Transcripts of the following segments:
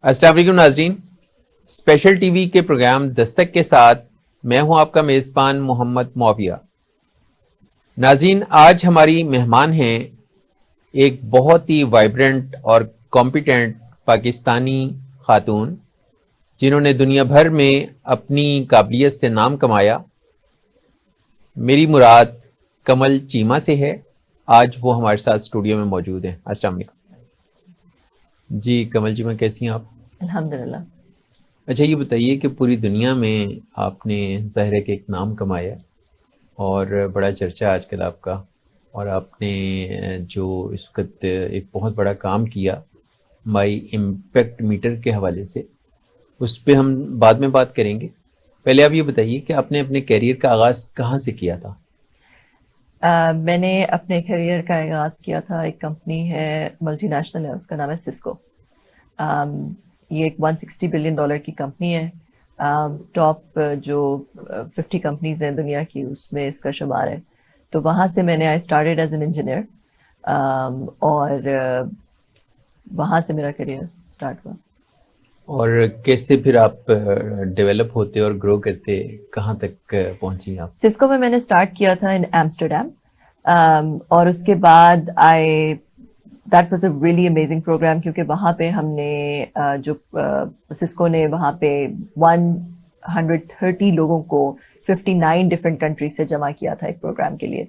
السلام علیکم ناظرین، اسپیشل ٹی وی کے پروگرام دستک کے ساتھ میں ہوں آپ کا میزبان محمد معاویہ۔ ناظرین، آج ہماری مہمان ہیں ایک بہت ہی وائبرنٹ اور کمپیٹنٹ پاکستانی خاتون، جنہوں نے دنیا بھر میں اپنی قابلیت سے نام کمایا۔ میری مراد کمل چیمہ سے ہے۔ آج وہ ہمارے ساتھ اسٹوڈیو میں موجود ہیں۔ السلام علیکم جی کمل چیمہ، کیسی ہیں آپ؟ الحمدللہ۔ اچھا، یہ بتائیے کہ پوری دنیا میں آپ نے ظاہر ہے کہ ایک نام کمایا اور بڑا چرچا آج کل آپ کا، اور آپ نے جو اس وقت ایک بہت بڑا کام کیا مائی امپیکٹ میٹر کے حوالے سے، اس پہ ہم بعد میں بات کریں گے۔ پہلے آپ یہ بتائیے کہ آپ نے اپنے کیریئر کا آغاز کہاں سے کیا تھا؟ میں نے اپنے کیریئر کا آغاز کیا تھا، ایک کمپنی ہے ملٹی نیشنل ہے، اس کا نام ہے سسکو۔ یہ ایک $160 بلین کی کمپنی ہے۔ ٹاپ جو 50 کمپنیز ہیں دنیا کی، اس میں اس کا شمار ہے۔ تو وہاں سے میں نے I started as an engineer, اور وہاں سے میرا کیریئر اسٹارٹ ہوا۔ اور کیسے پھر آپ ڈیولپ ہوتے اور گرو کرتے کہاں تک پہنچی آپ؟ سسکو میں نے اسٹارٹ کیا تھا ان ایمسٹرڈیم، اور اس کے بعد that was a really amazing program, کیونکہ وہاں پہ ہم نے جو سسکو نے وہاں پہ 130 لوگوں کو 59 ڈفرینٹ کنٹریز سے جمع کیا تھا ایک پروگرام کے لیے۔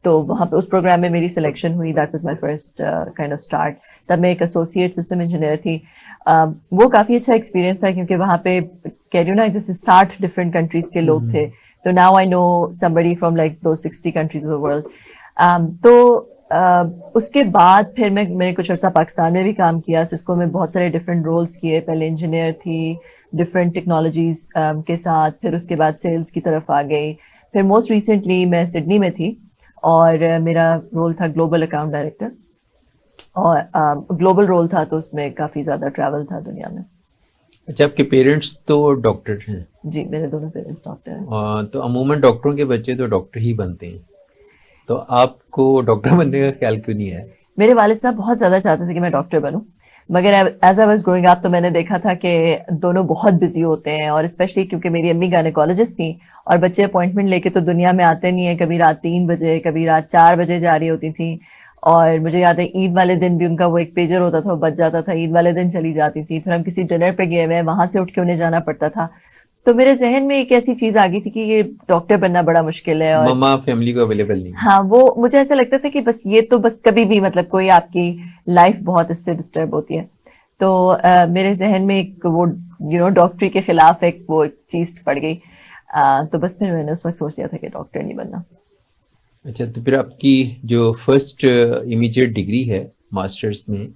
تو وہاں پہ اس پروگرام میں میری سلیکشن ہوئی۔ That was my first kind of start. تب میں ایک ایسوسیٹ سسٹم انجینئر تھی۔ وہ کافی اچھا ایکسپیرینس تھا، کیونکہ وہاں پہ کہہ رہی ہوں نا، جیسے 60 ڈفرینٹ کنٹریز کے لوگ تھے۔ تو now I know somebody from like those 60 countries of the world۔ تو اس کے بعد پھر میں نے کچھ عرصہ پاکستان میں بھی کام کیا۔ سسکو میں بہت سارے ڈفرینٹ رولز کیے۔ پہلے انجینئر تھی ڈفرینٹ ٹیکنالوجیز کے ساتھ، پھر اس کے بعد سیلز کی طرف آ گئی۔ پھر موسٹ ریسنٹلی میں سڈنی میں تھی، اور میرا رول تھا گلوبل اکاؤنٹ ڈائریکٹر، اور گلوبل رول تھا، تو اس میں کافی زیادہ ٹریول تھا دنیا میں۔ اچھا، آپ کے پیرنٹس تو ڈاکٹر ہیں؟ جی، میرے دونوں پیرنٹس ڈاکٹر ہیں۔ تو عموماً ڈاکٹروں کے بچے تو ڈاکٹر ہی بنتے ہیں، تو آپ کو ڈاکٹر بننے کا خیال کیوں نہیں آیا؟ میرے والد صاحب بہت زیادہ چاہتے تھے کہ میں ڈاکٹر بنوں، مگر as I was growing up تو میں نے دیکھا تھا کہ دونوں بہت بزی ہوتے ہیں، اور اسپیشلی کیونکہ میری امی گائنیکالوجسٹ تھیں، اور بچے اپوائنٹمنٹ لے کے تو دنیا میں آتے نہیں ہیں، کبھی رات 3 بجے کبھی رات 4 بجے جا رہی ہوتی تھیں۔ اور مجھے یاد ہے عید والے دن بھی ان کا وہ ایک پیجر ہوتا تھا، وہ بچ جاتا تھا، عید والے دن چلی جاتی تھی، پھر ہم کسی ڈنر پہ گئے ہوئے، وہاں سے اٹھ کے انہیں جانا پڑتا تھا۔ تو میرے ذہن میں ایک ایسی چیز آ گئی تھی کہ یہ ڈاکٹر بننا بڑا مشکل ہے، اور ماما فیملی کو اویلیبل نہیں۔ ہاں، وہ مجھے ایسا لگتا تھا کہ بس یہ تو بس کبھی بھی، مطلب کوئی آپ کی لائف بہت اس سے ڈسٹرب ہوتی ہے۔ تو میرے ذہن میں ایک وہ ڈاکٹری کے خلاف ایک وہ چیز پڑ گئی۔ تو بس پھر میں نے اس وقت سوچ لیا تھا کہ ڈاکٹر نہیں بننا۔ اچھا، تو پھر آپ کی جو فرسٹ امیجیٹ ڈگری ہے ماسٹرز میں،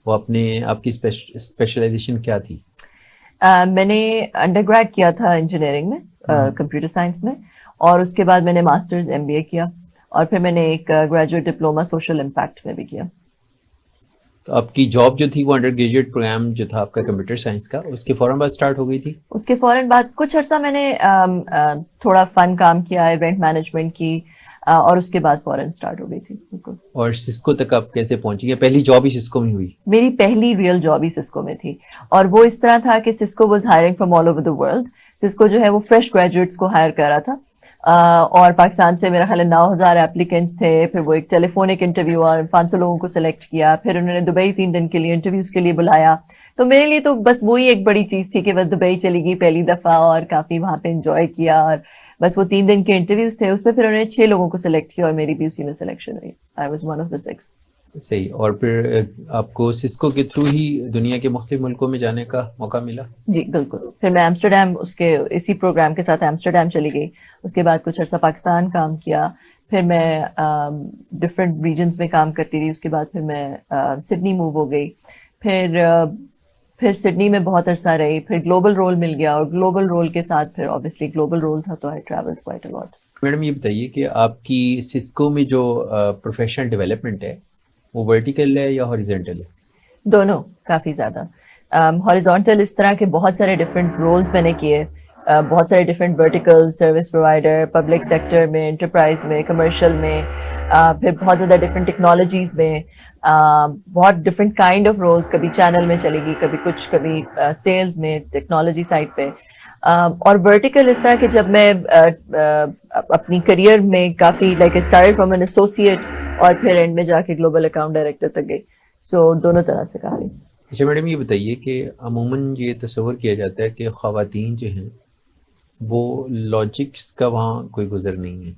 وہ آپ کی اسپیشلائزیشن کیا تھی؟ میں نے انڈر گریڈ کیا تھا انجینئرنگ میں، کمپیوٹر سائنس میں، اور اس کے بعد میں نے ماسٹرز MBA کیا، اور پھر میں نے ایک گریجویٹ ڈپلوما سوشل امپیکٹ میں بھی کیا۔ تو آپ کی جاب جو تھی وہ انڈر گریجویٹ پروگرام جو تھا آپ کا کمپیوٹر سائنس کا، اس کے فوراً بعد اسٹارٹ ہو گئی تھی؟ اس کے فوراً بعد کچھ عرصہ میں نے تھوڑا فن کام کیا، ایونٹ مینجمنٹ کی، اور اس کے بعد فوراً اسٹارٹ ہو گئی تھی۔ بالکل۔ اور سسکو تک آپ کیسے پہنچی گئے؟ پہلی جاب ہی سسکو میں ہوئی؟ میری پہلی ریئل جاب ہی سسکو میں تھی، اور وہ اس طرح تھا کہ Cisco was hiring from all over the world. Cisco جو ہے وہ فریش گریجویٹس کو ہائر کر رہا تھا، اور پاکستان سے میرا خیال ہے 9,000 ایپلیکینٹس تھے۔ پھر وہ ایک ٹیلی فونک انٹرویو، اور 500 لوگوں کو سلیکٹ کیا، پھر انہوں نے دبئی 3 دن کے لیے انٹرویوز کے لیے بلایا۔ تو میرے لیے تو بس وہی ایک بڑی چیز تھی کہ بس دبئی چلی گئی پہلی دفعہ، اور کافی وہاں پہ انجوائے کیا، اور بس وہ 3 دن کے انٹرویوز تھے، اس میں پھر انہوں نے 6 لوگوں کو سلیکٹ کیا، اور میری بھی اسی میں سلیکشن ہوئی۔ I was one of the 6۔ صحیح۔ اور پھر آپ کو سسکو کے تھرو ہی دنیا کے مختلف ملکوں میں جانے کا موقع ملا؟ جی بالکل۔ پھر میں ایمسٹرڈیم اسی پروگرام کے ساتھ ایمسٹرڈیم چلی گئی، اس کے بعد کچھ عرصہ پاکستان کام کیا، پھر میں ڈفرینٹ ریجنز میں کام کرتی رہی، اس کے بعد پھر میں سڈنی موو ہو گئی، پھر سڈنی میں بہت عرصہ رہی، پھر گلوبل رول مل گیا، اور گلوبل رول کے ساتھ پھر اوبیسلی گلوبل رول تھا تو I travelled quite a lot. Madam یہ بتائیے کہ آپ کی سسکو میں جو پروفیشنل ڈیولپمنٹ ہے وہ ورٹیکل ہے یا ہاریزونٹل ہے؟ دونوں، کافی زیادہ۔ ہاریزونٹل اس طرح کے بہت سارے ڈفرینٹ رولز میں نے کیے بہت سارے different vertical service provider, public sector میں، انٹرپرائز میں، کمرشل میں، پھر بہت زیادہ ڈفرینٹ ٹیکنالوجیز میں، بہت ڈفرینٹ کائنڈ آف رولس، کبھی چینل میں چلے گی، کبھی سیلز میں، ٹیکنالوجی سائڈ پہ. اور ورٹیکل اس طرح کہ جب میں اپنی کریئر میں کافی like start from an associate اور پھر اینڈ میں جا کے گلوبل اکاؤنٹ ڈائریکٹر تک گئی. سو دونوں طرح سے کافی. اچھا میڈم یہ بتائیے کہ عموماً یہ تصور کیا جاتا ہے کہ خواتین جو ہیں وہ لاجکس کا وہاں کوئی گزر نہیں ہے،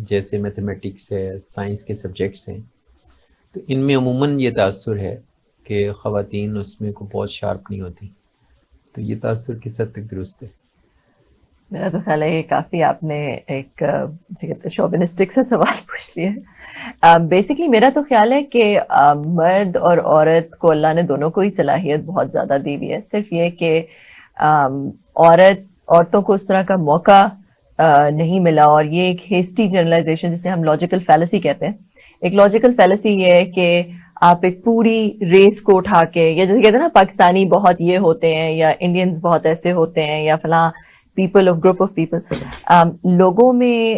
جیسے میتھمیٹکس ہے، سائنس کے سبجیکٹس ہیں، تو ان میں عموماً یہ تاثر ہے کہ خواتین اس میں کو بہت شارپ نہیں ہوتی، تو یہ تاثر کس حد تک درست ہے؟ میرا تو خیال ہے یہ کافی آپ نے ایک شوبنسٹک سے سوال پوچھ لیا. بیسکلی میرا تو خیال ہے کہ مرد اور عورت کو اللہ نے دونوں کو ہی صلاحیت بہت زیادہ دی ہوئی ہے. صرف یہ کہ عورتوں کو اس طرح کا موقع نہیں ملا، اور یہ ایک ہیسٹی جنرلائزیشن جسے ہم لاجیکل فیلسی کہتے ہیں. ایک لاجیکل فیلسی یہ ہے کہ آپ ایک پوری ریس کو اٹھا کے، یا جیسے کہتے ہیں نا پاکستانی بہت یہ ہوتے ہیں، یا انڈینز بہت ایسے ہوتے ہیں، یا فلاں people of group of people, لوگوں میں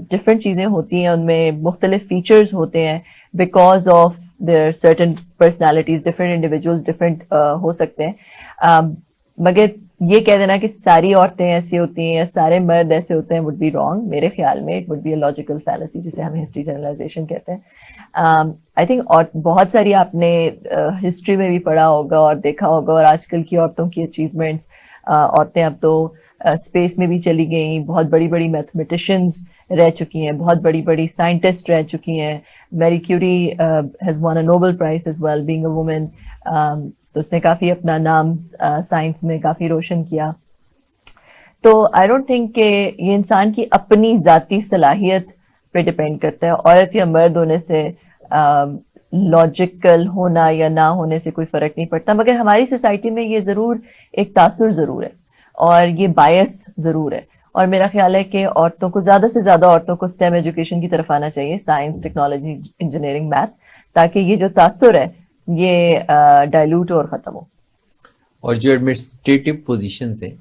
ڈفرینٹ چیزیں ہوتی ہیں، ان میں مختلف فیچرز ہوتے ہیں because of their certain personalities. Different individuals different ہو سکتے ہیں، مگر یہ کہہ دینا کہ ساری عورتیں ایسی ہوتی ہیں یا سارے مرد ایسے ہوتے ہیں وڈ بی رانگ. میرے خیال میں it would be a logical fallacy جسے ہم ہسٹری جنرلائزیشن کہتے ہیں. آئی تھنک اور بہت ساری آپ نے ہسٹری میں بھی پڑھا ہوگا اور دیکھا ہوگا، اور آج کل کی عورتوں کی اچیومنٹس، عورتیں اب تو اسپیس میں بھی چلی گئیں، بہت بڑی بڑی میتھمیٹیشینز رہ چکی ہیں، بہت بڑی بڑی سائنٹسٹ رہ چکی ہیں. Marie Curie has won a Nobel prize as well being a woman. تو اس نے کافی اپنا نام سائنس میں کافی روشن کیا. تو آئی ڈونٹ تھنک کہ یہ انسان کی اپنی ذاتی صلاحیت پہ ڈپینڈ کرتا ہے. عورت یا مرد ہونے سے لاجیکل ہونا یا نہ ہونے سے کوئی فرق نہیں پڑتا، مگر ہماری سوسائٹی میں یہ ضرور ایک تاثر ضرور ہے اور یہ بائس ضرور ہے. اور میرا خیال ہے کہ عورتوں کو زیادہ سے زیادہ عورتوں کو اسٹیم ایجوکیشن کی طرف آنا چاہیے، سائنس، ٹیکنالوجی، انجینئرنگ، میتھ، تاکہ یہ جو تاثر ہے یہ ڈائلوٹ اور ختم ہو. اور جو ایڈمنسٹریٹو پوزیشنز ہیں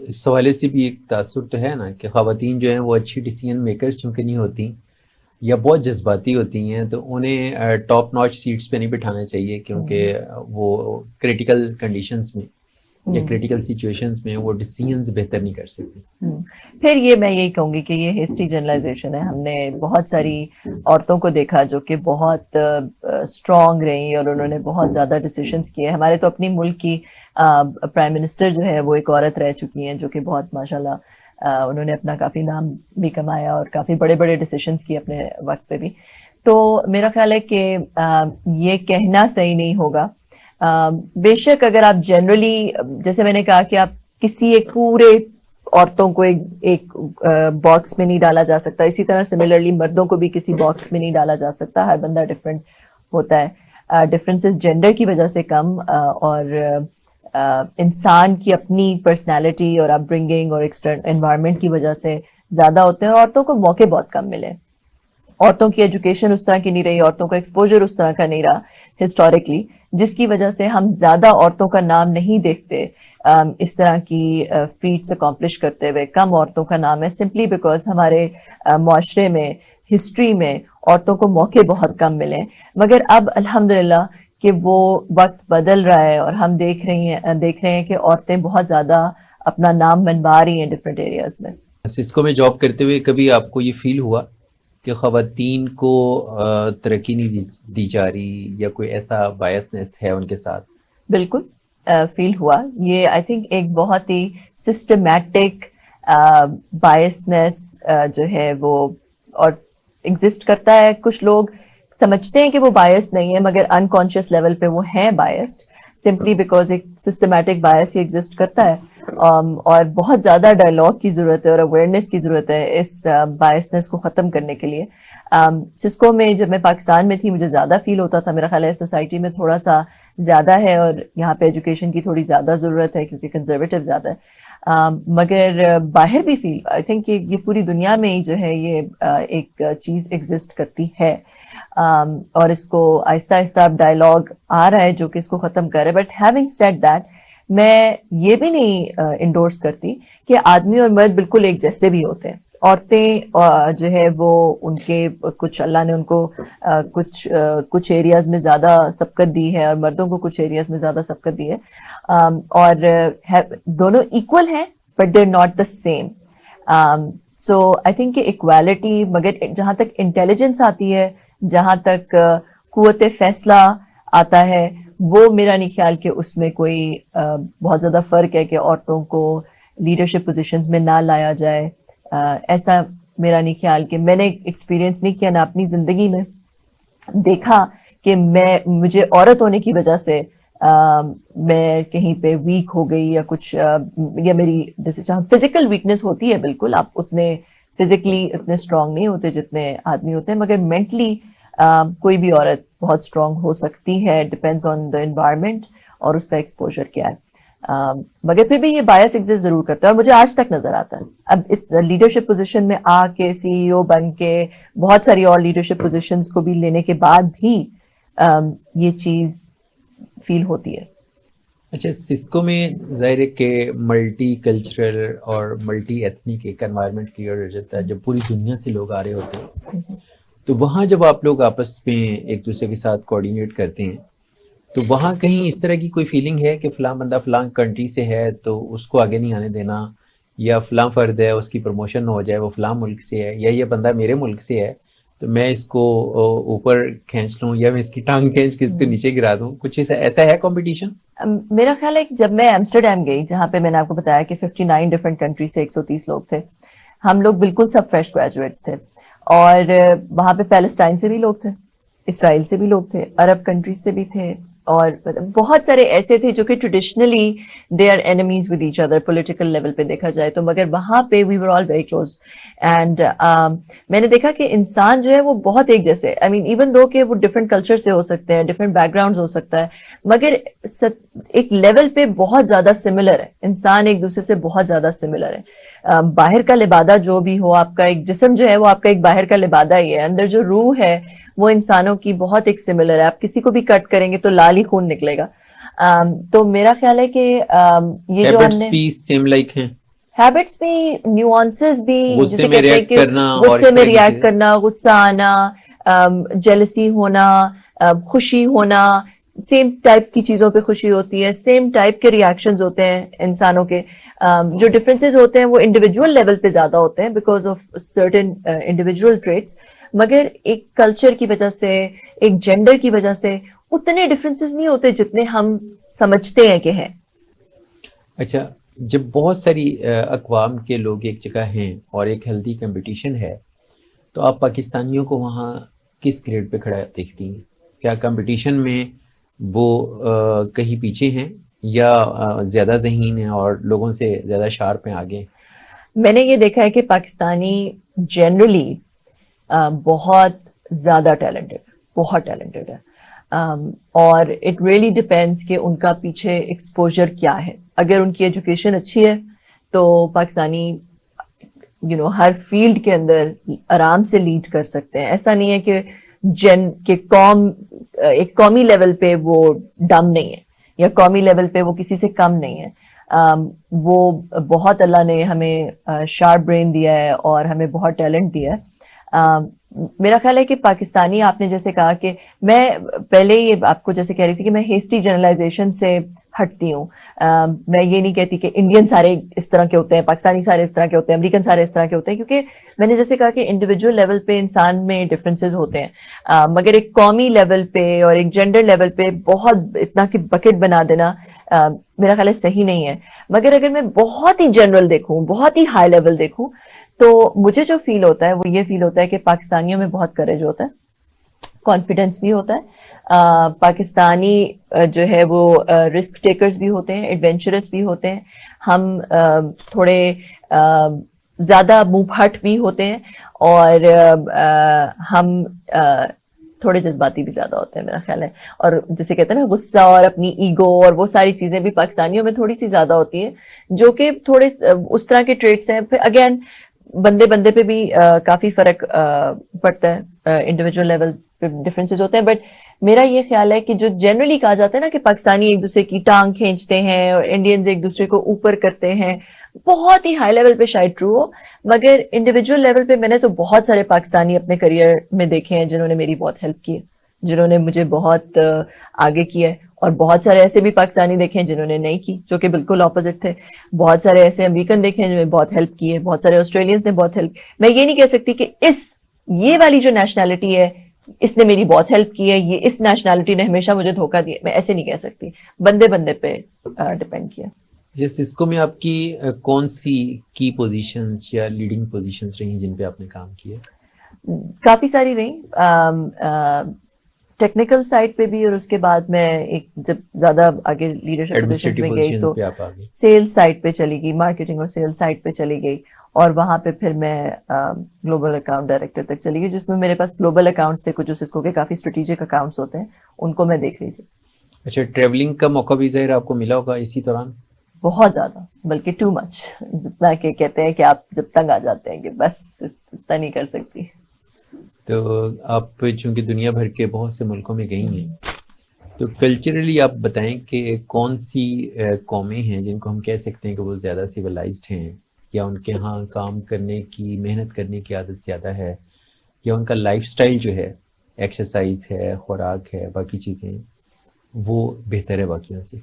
اس حوالے سے بھی ایک تاثر تو ہے نا کہ خواتین جو ہیں وہ اچھی ڈیسیژن میکرز چونکہ نہیں ہوتی یا بہت جذباتی ہوتی ہیں، تو انہیں ٹاپ ناچ سیٹس پہ نہیں بٹھانا چاہیے، کیونکہ وہ کریٹیکل کنڈیشنز میں یا کریٹیکل سچویشنز میں وہ ڈیسیژنز بہتر نہیں کر سکتی. پھر یہ میں یہی کہوں گی کہ یہ ہسٹری جنرلائزیشن ہے. ہم نے بہت ساری عورتوں کو دیکھا جو کہ بہت اسٹرانگ رہی اور انہوں نے بہت زیادہ ڈیسیشنز کیے. ہمارے تو اپنی ملک کی پرائم منسٹر جو ہے وہ ایک عورت رہ چکی ہیں، جو کہ بہت ماشاءاللہ انہوں نے اپنا کافی نام بھی کمایا اور کافی بڑے بڑے ڈیسیشنز کیے اپنے وقت پہ بھی. تو میرا خیال ہے کہ یہ کہنا صحیح نہیں ہوگا. بے شک اگر آپ جنرلی، جیسے میں نے کہا کہ آپ کسی ایک پورے عورتوں کو ایک باکس میں نہیں ڈالا جا سکتا، اسی طرح سملرلی مردوں کو بھی کسی باکس میں نہیں ڈالا جا سکتا. ہر بندہ ڈفرینٹ ہوتا ہے. ڈفرینسز جینڈر کی وجہ سے کم اور انسان کی اپنی پرسنالٹی اور اپ برنگنگ اور انوائرمنٹ کی وجہ سے زیادہ ہوتے ہیں. عورتوں کو موقع بہت کم ملے، عورتوں کی ایجوکیشن اس طرح کی نہیں رہی، عورتوں کا ایکسپوجر اس طرح کا نہیں رہا ہسٹوریکلی، جس کی وجہ سے ہم زیادہ عورتوں کا نام نہیں دیکھتے اس طرح کی فیٹس اکمپلش کرتے ہوئے. کم عورتوں کا نام ہے سمپلی بیکاز ہمارے معاشرے میں، ہسٹری میں عورتوں کو موقع بہت کم ملے. مگر اب الحمدللہ کہ وہ وقت بدل رہا ہے اور ہم دیکھ رہے ہیں کہ عورتیں بہت زیادہ اپنا نام منوا رہی ہیں ڈفرینٹ ایریاز میں. سسکو میں جاب کرتے ہوئے کبھی آپ کو یہ فیل ہوا کہ خواتین کو ترقی نہیں دی جا رہی یا کوئی ایسا بائسنس ہے ان کے ساتھ؟ بالکل فیل ہوا. یہ آئی تھنک ایک بہت ہی سسٹمیٹک بائسنس جو ہے وہ اور ایگزسٹ کرتا ہے. کچھ لوگ سمجھتے ہیں کہ وہ بائس نہیں ہے مگر انکانشیس لیول پہ وہ ہیں بائسڈ، سمپلی بیکاز ایک سسٹمیٹک بائس ہی ایگزسٹ کرتا ہے. اور بہت زیادہ ڈائلاگ کی ضرورت ہے اور اویئرنیس کی ضرورت ہے اس بائسنس کو ختم کرنے کے لیے. سسکو میں جب میں پاکستان میں تھی مجھے زیادہ فیل ہوتا تھا. میرا خیال ہے سوسائٹی میں تھوڑا سا زیادہ ہے اور یہاں پہ ایجوکیشن کی تھوڑی زیادہ ضرورت ہے کیونکہ کنزرویٹو زیادہ ہے. مگر باہر بھی فیل آئی تھنک کہ یہ پوری دنیا میں ہی جو ہے یہ ایک چیز ایگزسٹ کرتی ہے اور اس کو آہستہ آہستہ اب ڈائلاگ آ رہا ہے جو کہ اس کو ختم کر رہے. بٹ ہیونگ سیڈ دیٹ میں یہ بھی نہیں انڈورس کرتی کہ آدمی اور مرد بالکل ایک جیسے بھی ہوتے ہیں. عورتیں جو ہے وہ ان کے کچھ اللہ نے ان کو کچھ ایریاز میں زیادہ سبقت دی ہے اور مردوں کو کچھ ایریاز میں زیادہ سبقت دی ہے, اور دونوں ایکول ہیں but they are not the same. So I think کہ ایکوالٹی, مگر جہاں تک انٹیلیجنس آتی ہے, جہاں تک قوت فیصلہ آتا ہے, وہ میرا نہیں خیال کہ اس میں کوئی بہت زیادہ فرق ہے کہ عورتوں کو لیڈرشپ پوزیشنز میں نہ لایا جائے. ایسا میرا نہیں خیال, کہ میں نے ایکسپیرینس نہیں کیا نہ اپنی زندگی میں دیکھا کہ مجھے عورت ہونے کی وجہ سے میں کہیں پہ ویک ہو گئی یا کچھ, یا میری فزیکل ویکنس ہوتی ہے بالکل, آپ اتنے فزیکلی اتنے اسٹرانگ نہیں ہوتے جتنے آدمی ہوتے ہیں, مگر مینٹلی کوئی بھی عورت بہت اسٹرانگ ہو سکتی ہے, ڈپینڈز آن دا انوائرمنٹ اور اس کا ایکسپوجر کیا ہے. مگر پھر بھی یہ بایس ایگزسٹ ضرور کرتا ہے اور مجھے آج تک نظر آتا ہے. اب لیڈرشپ پوزیشن میں آ کے, سی ای او بن کے, بہت ساری اور لیڈرشپ پوزیشنز کو بھی لینے کے بعد بھی یہ چیز فیل ہوتی ہے. اچھا, سسکو میں ظاہر ہے کہ ملٹی کلچرل اور ملٹی ایتھنک ایک انوائرمنٹ کریٹ ہو جاتا ہے جب پوری دنیا سے لوگ آ رہے ہوتے ہیں. تو وہاں جب آپ لوگ آپس میں ایک دوسرے کے ساتھ کوآرڈینیٹ کرتے ہیں تو وہاں کہیں اس طرح کی کوئی فیلنگ ہے کہ فلاں بندہ فلاں کنٹری سے ہے تو اس کو آگے نہیں آنے دینا, یا فلاں فرد ہے اس کی پروموشن نہ ہو جائے وہ فلاں ملک سے ہے, یا یہ بندہ میرے ملک سے ہے تو میں اس کو اوپر کھینچ لوں, یا میں اس کی ٹانگ کھینچ کے اس کو نیچے گرا دوں, کچھ ایسا ہے کمپٹیشن؟ میرا خیال ہے کہ جب میں ایمسٹرڈیم گئی, جہاں پہ میں نے آپ کو بتایا کہ 59 ڈفرینٹ کنٹری سے 130 لوگ تھے, ہم لوگ بالکل سب فریش گریجویٹس تھے, اور وہاں پہ پیلسٹائن سے بھی لوگ تھے, اسرائیل سے بھی لوگ تھے, عرب کنٹریز سے بھی تھے, اور بہت سارے ایسے تھے جو کہ traditionally they are enemies with each other political level پہ دیکھا جائے تو, مگر وہاں پہ we were all very close. And میں نے دیکھا کہ انسان جو ہے وہ بہت ایک جیسے, آئی مین ایون دو کہ وہ ڈفرینٹ کلچر سے ہو سکتے ہیں, ڈفرینٹ بیک گراؤنڈ ہو سکتا ہے, مگر ایک لیول پہ بہت زیادہ سملر ہے. انسان ایک دوسرے سے بہت زیادہ سملر ہے. باہر کا لبادہ جو بھی ہو, آپ کا ایک جسم جو ہے وہ آپ کا ایک باہر کا لبادہ ہی ہے, اندر جو روح ہے وہ انسانوں کی بہت ایک سملر ہے. آپ کسی کو بھی کٹ کریں گے تو لال ہی خون نکلے گا. تو میرا خیال ہے کہ یہ جو ہم نے سیم لائک ہیں, ہیبٹس بھی, نیوانسز بھی, جسے کہتے ہیں کہ غصے میں ریئیکٹ کرنا, غصہ آنا, جیلسی ہونا, خوشی ہونا, سیم ٹائپ کی چیزوں پہ خوشی ہوتی ہے, سیم ٹائپ کے ریئیکشنز ہوتے ہیں انسانوں کے. جو ڈفرینسز ہوتے ہیں وہ انڈیویجول لیول پہ زیادہ ہوتے ہیں because of certain individual traits, مگر ایک کلچر کی وجہ سے, ایک جینڈر کی وجہ سے اتنے ڈفرینسز نہیں ہوتے جتنے ہم سمجھتے ہیں کہ ہیں. اچھا, جب بہت ساری اقوام کے لوگ ایک جگہ ہیں اور ایک ہیلدی کمپٹیشن ہے تو آپ پاکستانیوں کو وہاں کس گریڈ پہ کھڑا دیکھتی ہیں؟ کیا کمپٹیشن میں وہ کہیں پیچھے ہیں یا زیادہ ذہین ہیں اور لوگوں سے زیادہ شارپ ہیں, آگے؟ میں نے یہ دیکھا ہے کہ پاکستانی جنرلی بہت زیادہ ٹیلنٹڈ, بہت ٹیلنٹڈ ہے, اور اٹ ریئلی ڈپینڈس کہ ان کا پیچھے ایکسپوجر کیا ہے. اگر ان کی ایجوکیشن اچھی ہے تو پاکستانی ہر فیلڈ کے اندر آرام سے لیڈ کر سکتے ہیں. ایسا نہیں ہے کہ ایک قومی لیول پہ وہ ڈم نہیں ہے یا قومی لیول پہ وہ کسی سے کم نہیں ہے. وہ بہت اللہ نے ہمیں شارپ برین دیا ہے اور ہمیں بہت ٹیلنٹ دیا ہے. میرا خیال ہے کہ پاکستانی, آپ نے جیسے کہا کہ میں پہلے ہی آپ کو جیسے کہہ رہی تھی کہ میں ہیسٹی جنرلائزیشن سے ہٹتی ہوں. میں یہ نہیں کہتی کہ انڈین سارے اس طرح کے ہوتے ہیں, پاکستانی سارے اس طرح کے ہوتے ہیں, امریکن سارے اس طرح کے ہوتے ہیں, کیونکہ میں نے جیسے کہا کہ انڈیویجول لیول پہ انسان میں ڈفرینسز ہوتے ہیں, مگر ایک قومی لیول پہ اور ایک جینڈر لیول پہ بہت اتنا کہ بکٹ بنا دینا میرا خیال ہے صحیح نہیں ہے. مگر اگر میں بہت ہی جنرل دیکھوں, بہت ہی ہائی لیول دیکھوں, تو مجھے جو فیل ہوتا ہے وہ یہ فیل ہوتا ہے کہ پاکستانیوں میں بہت کریج ہوتا ہے, کانفیڈینس بھی ہوتا ہے. پاکستانی جو ہے وہ رسک ٹیکرز بھی ہوتے ہیں, ایڈونچرس بھی ہوتے ہیں. ہم تھوڑے زیادہ منہ پھٹ بھی ہوتے ہیں, اور ہم تھوڑے جذباتی بھی زیادہ ہوتے ہیں میرا خیال ہے. اور جسے کہتے ہیں نا غصہ اور اپنی ایگو اور وہ ساری چیزیں بھی پاکستانیوں میں تھوڑی سی زیادہ ہوتی ہیں, جو کہ تھوڑے اس طرح کے ٹریٹس ہیں. پھر اگین بندے پہ بھی کافی فرق پڑتا ہے, انڈیویجول لیول ڈفرینسز ہوتے ہیں. بٹ میرا یہ خیال ہے کہ جو جنرلی کہا جاتا ہے نا کہ پاکستانی ایک دوسرے کی ٹانگ کھینچتے ہیں اور انڈینز ایک دوسرے کو اوپر کرتے ہیں, بہت ہی ہائی لیول پہ شاید ٹرو ہو, مگر انڈیویجول لیول پہ میں نے تو بہت سارے پاکستانی اپنے کریئر میں دیکھے ہیں جنہوں نے میری بہت ہیلپ کی ہے, جنہوں نے مجھے بہت آگے کیا ہے, اور بہت سارے ایسے بھی پاکستانی دیکھے ہیں جنہوں نے نہیں کی, جو کہ بالکل اپوزٹ تھے. بہت سارے ایسے امریکن دیکھے ہیں جنہوں نے بہت ہیلپ کی ہے, بہت سارے آسٹریلینز نے بہت ہیلپ. میں یہ نہیں کہہ سکتی کہ یہ والی جو نیشنلٹی ہے اس نے میری بہت ہیلپ کی ہے, یہ اس نیشنلٹی نے ہمیشہ مجھے دھوکہ دیا, میں ایسے نہیں کہہ سکتی, بندے بندے پہ ڈپینڈ کیا. سسکو میں آپ کی کون سی کی پوزیشنز یا لیڈنگ پوزیشنز رہی جن پہ آپ نے کام کیا؟ کافی ساری رہی, ٹیکنیکل سائڈ پہ بھی, اور اس کے بعد میں ایک جب زیادہ آگے لیڈرشپ پوزیشنز میں گئی تو سیلز سائڈ پہ چلی گئی, مارکیٹنگ اور سیلز سائڈ پہ چلی گئی, اور وہاں پہ پھر میں گلوبل اکاؤنٹ ڈائریکٹر تک چلی گئی, جس میں میرے پاس گلوبل اکاؤنٹس تھے, کچھ جو سسکو کے کافی اسٹریٹجک اکاؤنٹس ہوتے ہیں ان کو میں دیکھ رہی تھی. اچھا, ٹریولنگ کا موقع بھی ظاہر آپ کو ملا ہوگا اسی دوران؟ بہت زیادہ, بلکہ ٹو مچ, جتنا کہ کہتے ہیں کہ آپ جب تنگ آ جاتے ہیں کہ بس اتنا نہیں کر سکتی. تو آپ چونکہ دنیا بھر کے بہت سے ملکوں میں گئی ہیں, تو کلچرلی آپ بتائیں کہ کون سی قومیں ہیں جن کو ہم کہہ سکتے ہیں کہ وہ زیادہ سویلائزڈ ہیں, یا ان کے ہاں کام کرنے کی, محنت کرنے کی عادت زیادہ ہے, یا ان کا لائف سٹائل جو ہے, ایکسرسائز ہے, خوراک ہے, باقی چیزیں وہ بہتر ہے باقیوں سے؟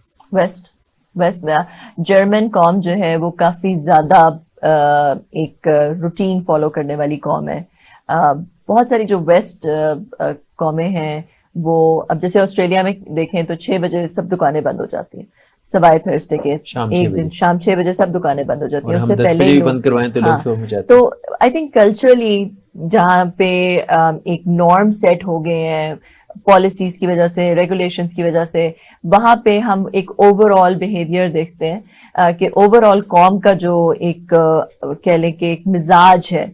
ویسٹ میں جرمن قوم جو ہے وہ کافی زیادہ ایک روٹین فالو کرنے والی قوم ہے. بہت ساری جو ویسٹ قومیں ہیں وہ, اب جیسے آسٹریلیا میں دیکھیں تو 6 بجے سب دکانیں بند ہو جاتی ہیں, سوائے تھرسڈے کے ایک دن شام 6 بجے سب دکانیں بند ہو جاتی ہیں, اس سے پہلے ہی بند کروائیں تو لوگ شو میں جاتے ہیں. تو آئی تھنک کلچرلی جہاں پہ ایک نارم سیٹ ہو گئے ہیں پالیسیز کی وجہ سے, ریگولیشنز کی وجہ سے, وہاں پہ ہم ایک اوور آل بیہیویئر دیکھتے ہیں کہ اوور آل قوم کا جو ایک کہہ لیں کہ ایک مزاج ہے,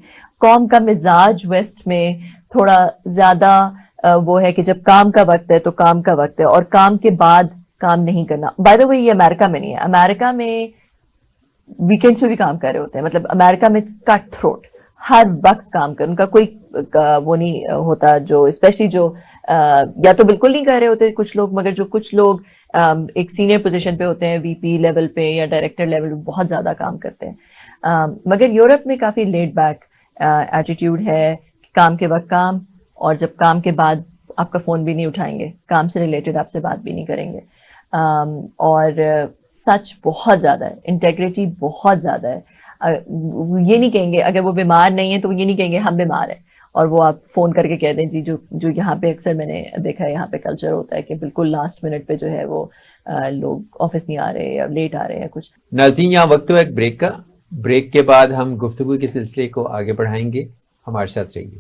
قوم کا مزاج ویسٹ میں تھوڑا زیادہ وہ ہے کہ جب کام کا وقت ہے تو کام کا وقت ہے, اور کام کے بعد کام نہیں کرنا. بائی دا وے یہ امریکہ میں نہیں ہے, امریکہ میں ویکینڈس میں بھی کام کر رہے ہوتے ہیں, مطلب امریکہ میں کٹ تھروٹ, ہر وقت کام کر, ان کا کوئی وہ نہیں ہوتا, جو اسپیشلی جو یا تو بالکل نہیں کر رہے ہوتے کچھ لوگ, مگر جو کچھ لوگ ایک سینئر پوزیشن پہ ہوتے ہیں, وی پی لیول پہ یا ڈائریکٹر لیول پہ, بہت زیادہ کام کرتے ہیں. مگر یورپ میں کافی لیڈ بیک ایٹیٹیوڈ ہے, کام کے وقت کام, اور جب کام کے بعد آپ کا فون بھی نہیں اٹھائیں گے, کام سے ریلیٹڈ آپ سے بات بھی نہیں کریں گے, اور سچ بہت زیادہ ہے, انٹیگریٹی بہت زیادہ ہے. یہ نہیں کہیں گے, اگر وہ بیمار نہیں ہے تو یہ نہیں کہیں گے ہم بیمار ہیں, اور وہ آپ فون کر کے کہہ دیں جی, جو یہاں پہ اکثر میں نے دیکھا ہے یہاں پہ کلچر ہوتا ہے کہ بالکل لاسٹ منٹ پہ جو ہے وہ لوگ آفس نہیں آ رہے یا لیٹ آ رہے ہیں کچھ. ناظرین, یہاں وقت ہوا ایک بریک کا, بریک کے بعد ہم گفتگو کے سلسلے کو آگے بڑھائیں گے, ہمارے ساتھ رہیے.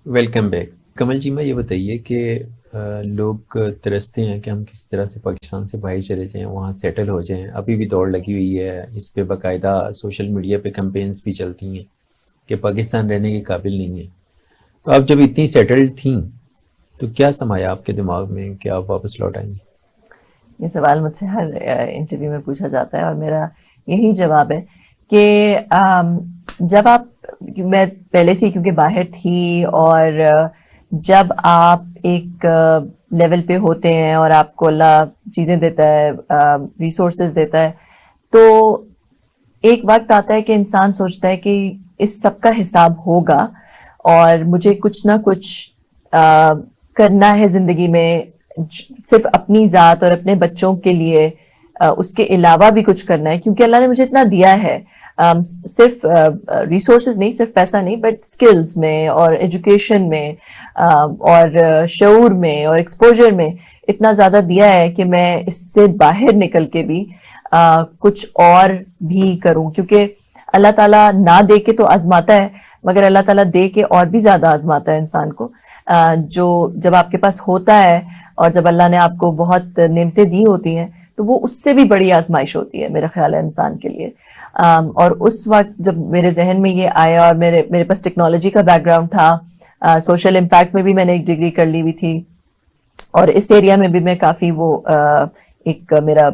Welcome back. کمل جی, میں یہ بتائیے کہ لوگ ترستے ہیں کہ ہم کسی طرح سے پاکستان سے باہر چلے جائیں, وہاں سیٹل ہو جائیں. ابھی بھی دوڑ لگی ہوئی ہے اس پہ, باقاعدہ سوشل میڈیا پہ کمپینز بھی چلتی ہیں کہ پاکستان رہنے کے قابل نہیں ہے. تو آپ جب اتنی سیٹلڈ تھیں تو کیا سمایا آپ کے دماغ میں کہ آپ واپس لوٹ آئیں گی؟ یہ سوال مجھ سے ہر انٹرویو میں پوچھا جاتا ہے, اور میرا یہی جواب ہے کہ جب آپ, میں پہلے سے کیونکہ باہر تھی, اور جب آپ ایک لیول پہ ہوتے ہیں اور آپ کو اللہ چیزیں دیتا ہے, ریسورسز دیتا ہے, تو ایک وقت آتا ہے کہ انسان سوچتا ہے کہ اس سب کا حساب ہوگا, اور مجھے کچھ نہ کچھ کرنا ہے زندگی میں, صرف اپنی ذات اور اپنے بچوں کے لیے, اس کے علاوہ بھی کچھ کرنا ہے, کیونکہ اللہ نے مجھے اتنا دیا ہے. صرف ریسورسز نہیں, صرف پیسہ نہیں, بٹ اسکلز میں اور ایجوکیشن میں اور شعور میں اور ایکسپوجر میں اتنا زیادہ دیا ہے کہ میں اس سے باہر نکل کے بھی کچھ اور بھی کروں, کیونکہ اللہ تعالیٰ نہ دے کے تو آزماتا ہے, مگر اللہ تعالیٰ دے کے اور بھی زیادہ آزماتا ہے انسان کو. جو جب آپ کے پاس ہوتا ہے اور جب اللہ نے آپ کو بہت نعمتیں دی ہوتی ہیں تو وہ اس سے بھی بڑی آزمائش ہوتی ہے میرا خیال ہے انسان کے لیے. اور اس وقت جب میرے ذہن میں یہ آیا اور میرے پاس ٹیکنالوجی کا بیک گراؤنڈ تھا, سوشل امپیکٹ میں بھی میں نے ایک ڈگری کر لی ہوئی تھی, اور اس ایریا میں بھی میں کافی وہ ایک میرا